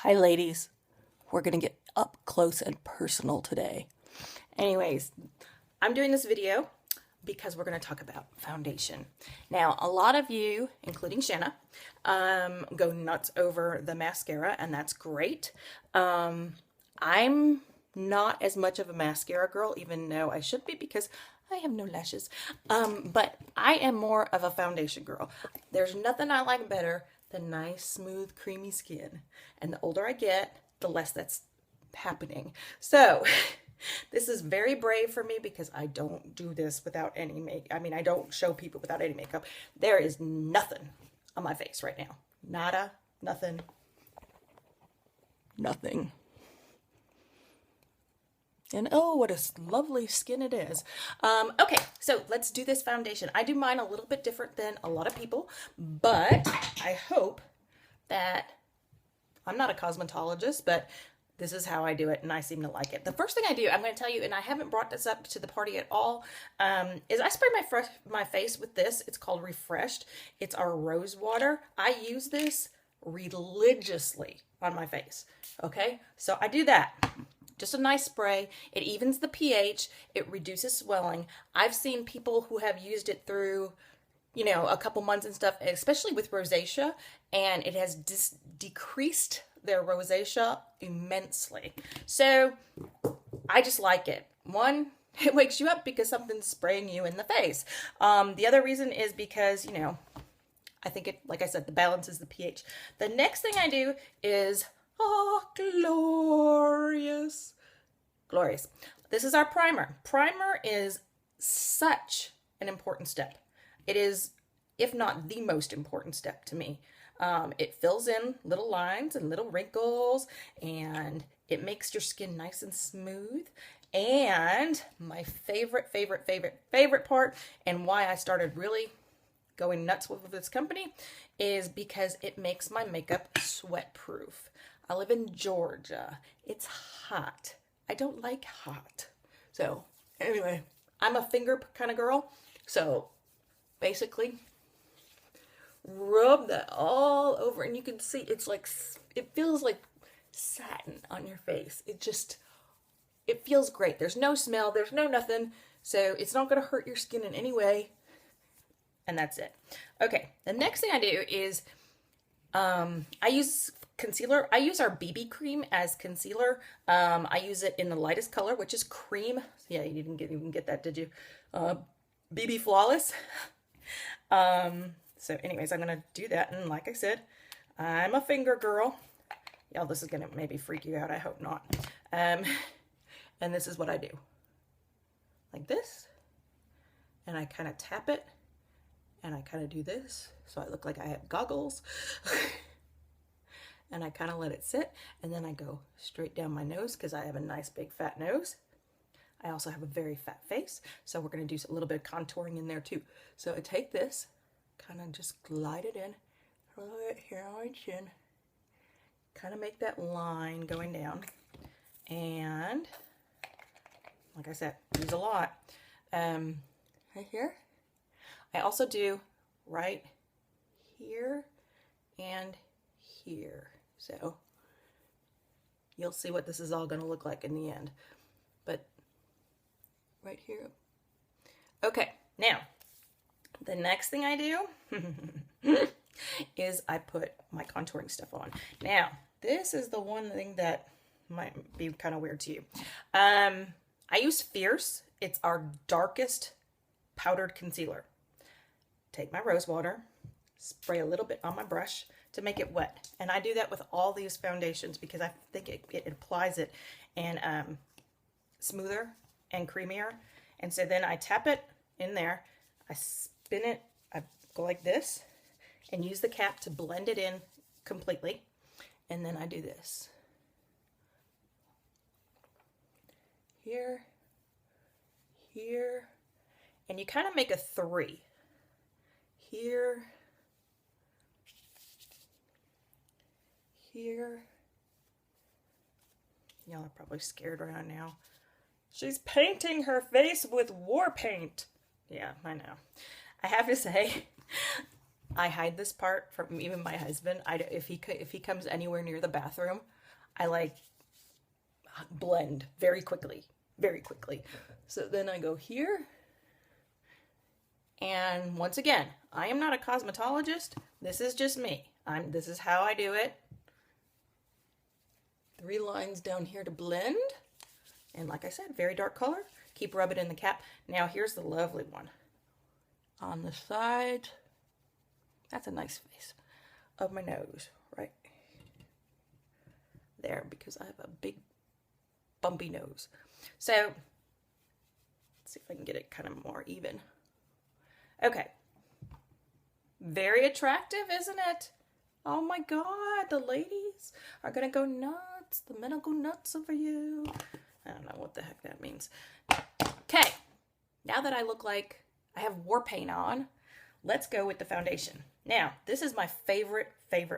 Hi, ladies. We're going to get up close and personal today. Anyways, I'm doing this video because we're going to talk about foundation. Now, a lot of you, including Shanna, go nuts over the mascara, and that's great. I'm not as much of a mascara girl, even though I should be because I have no lashes. But I am more of a foundation girl. There's nothing I like better than nice, smooth, creamy skin. And the older I get, the less that's happening. So this is very brave for me because I don't do this without any I don't show people without any makeup. There is nothing on my face right now. Nada, nothing, nothing. And oh, what a lovely skin it is. Okay, so let's do this foundation. I do mine a little bit different than a lot of people, but I hope that I'm not a cosmetologist, but this is how I do it, and I seem to like it. The first thing I do, I'm going to tell you, and I haven't brought this up to the party at all, is I spray my face with this. It's called Refreshed. It's our rose water. I use this religiously on my face, okay? So I do that. Just a nice spray. It evens the pH. It reduces swelling. I've seen people who have used it through, a couple months and stuff, especially with rosacea, and it has decreased their rosacea immensely. So I just like it. One, it wakes you up because something's spraying you in the face. The other reason is because, I think it, like I said, the balances the pH. The next thing I do is glorious. Glorious. This is our primer. Primer is such an important step. It is, if not the most important step to me. It fills in little lines and little wrinkles, and it makes your skin nice and smooth. And my favorite part, and why I started really going nuts with this company, is because it makes my makeup sweat proof. I live in Georgia. It's hot. I don't like hot. So anyway, I'm a finger kind of girl. So basically, rub that all over, and you can see it's like, it feels like satin on your face. It feels great. There's no smell. There's no nothing. So it's not going to hurt your skin in any way. And that's it. Okay. The next thing I do is, I use concealer. I use our BB cream as concealer. I use it in the lightest color, which is cream. Yeah, you didn't even get that, did you? BB Flawless. So anyways, I'm going to do that. And like I said, I'm a finger girl. Y'all, this is going to maybe freak you out. I hope not. And this is what I do. Like this. And I kind of tap it. And I kind of do this. So I look like I have goggles. And I kind of let it sit. And then I go straight down my nose because I have a nice big fat nose. I also have a very fat face. So we're going to do a little bit of contouring in there too. So I take this, kind of just glide it in, a little bit here on my chin, kind of make that line going down. And like I said, use a lot. Right here. I also do right here and here. So you'll see what this is all going to look like in the end. But right here. Okay, now the next thing I do is I put my contouring stuff on. Now, this is the one thing that might be kind of weird to you. I use Fierce. It's our darkest powdered concealer. Take my rose water, spray a little bit on my brush to make it wet. And I do that with all these foundations because I think it applies it and smoother and creamier. And so then I tap it in there, I spin it, I go like this, and use the cap to blend it in completely. And then I do this. Here, here, and you kind of make a 3. Here, here. Y'all are probably scared right now. She's painting her face with war paint. Yeah, I know. I have to say, I hide this part from even my husband. If he comes anywhere near the bathroom, I like blend very quickly, very quickly. So then I go here. And once again, I am not a cosmetologist. This is just me. This is how I do it. 3 lines down here to blend. And like I said, very dark color. Keep rubbing in the cap. Now here's the lovely one. On the side. That's a nice face. Of my nose, right there, because I have a big bumpy nose. So, let's see if I can get it kind of more even. Okay. Very attractive, isn't it? Oh my God, the ladies are gonna go nuts. The men will go nuts over you. I don't know what the heck that means. Okay, now that I look like I have war paint on, let's go with the foundation. Now, this is my favorite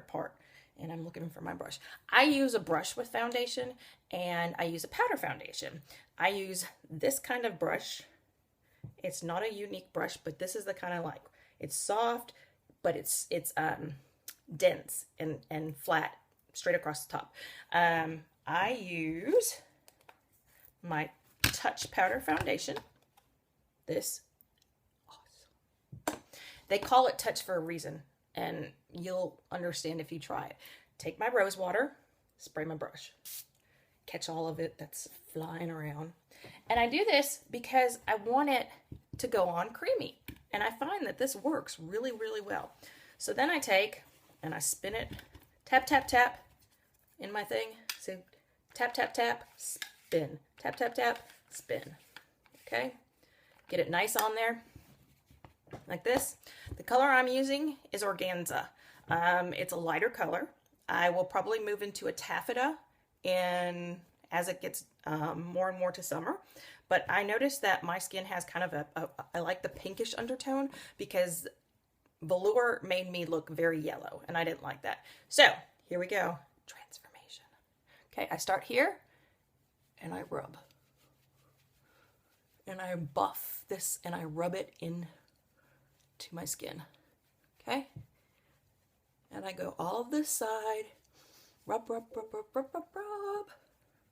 part, and I'm looking for my brush. I use a brush with foundation, and I use a powder foundation. I use this kind of brush. It's not a unique brush, but this is the kind I like. It's soft, but it's dense and flat, straight across the top. I use my Touch Powder Foundation. This, awesome. They call it Touch for a reason, and you'll understand if you try it. Take my rose water, spray my brush. Catch all of it that's flying around. And I do this because I want it to go on creamy. And I find that this works really, really well. So then I take and I spin it, tap, tap, tap in my thing. So tap, tap, tap, spin. Tap, tap, tap, spin. Okay? Get it nice on there. Like this. The color I'm using is organza. It's a lighter color. I will probably move into a taffeta as it gets more and more to summer. But I noticed that my skin has kind of I like the pinkish undertone, because velour made me look very yellow, and I didn't like that. So here we go. Transformation. Okay, I start here, and I rub. And I buff this, and I rub it in to my skin. Okay? And I go all of this side. Rub, rub, rub, rub, rub, rub, rub.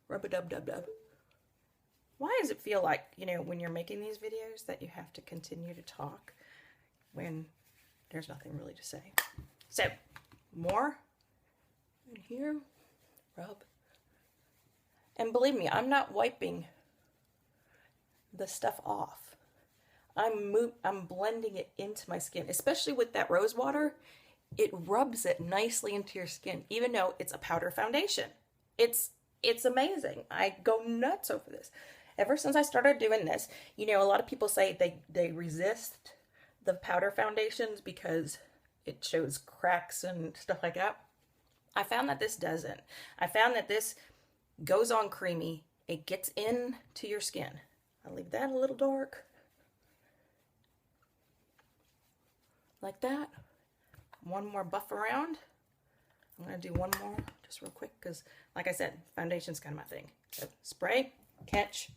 Rub-a-dub-dub-dub. Why does it feel like, when you're making these videos that you have to continue to talk when there's nothing really to say? So, more in here. Rub. And believe me, I'm not wiping the stuff off. I'm blending it into my skin, especially with that rose water. It rubs it nicely into your skin, even though it's a powder foundation. It's amazing. I go nuts over this. Ever since I started doing this, a lot of people say they resist the powder foundations because it shows cracks and stuff like that. I found that this doesn't. I found that this goes on creamy. It gets into your skin. I'll leave that a little dark. Like that. One more buff around. I'm going to do one more just real quick because, like I said, foundation's kind of my thing. So spray, catch.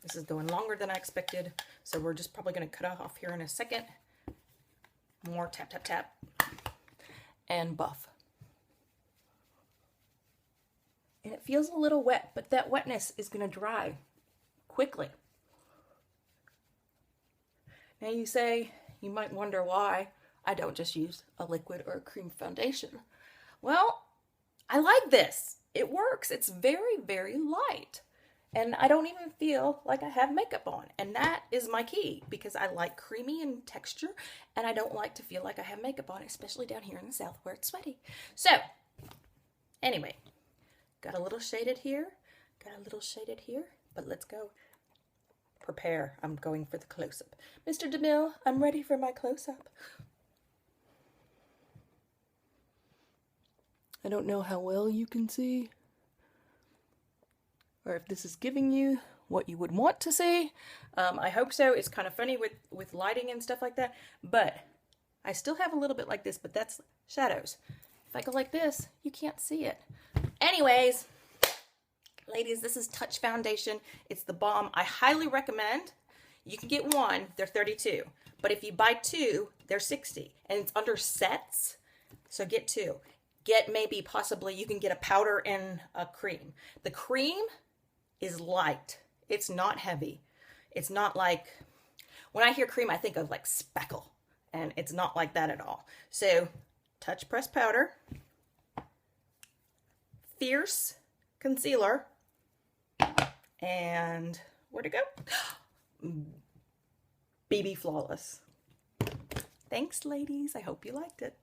This is going longer than I expected, so we're just probably going to cut off here in a second. More tap, tap, tap, and buff. And it feels a little wet, but that wetness is going to dry quickly. Now you might wonder why I don't just use a liquid or a cream foundation. Well, I like this. It works. It's very, very light. And I don't even feel like I have makeup on. And that is my key, because I like creamy in texture, and I don't like to feel like I have makeup on, especially down here in the South where it's sweaty. So, anyway, got a little shaded here, but let's go prepare. I'm going for the close-up. Mr. DeMille, I'm ready for my close-up. I don't know how well you can see, or if this is giving you what you would want to see. I hope so. It's kind of funny with lighting and stuff like that, but I still have a little bit like this, but that's shadows. If I go like this, you can't see it. Anyways, ladies, this is Touch Foundation. It's the bomb. I highly recommend. You can get one. They're $32. But if you buy two, they're 60, and it's under sets. So get two. Get maybe possibly you can get a powder and a cream. The cream is light. It's not heavy. It's not like, when I hear cream, I think of like speckle, and it's not like that at all. So touch press powder, Fierce concealer, and where'd it go? BB Flawless. Thanks, ladies. I hope you liked it.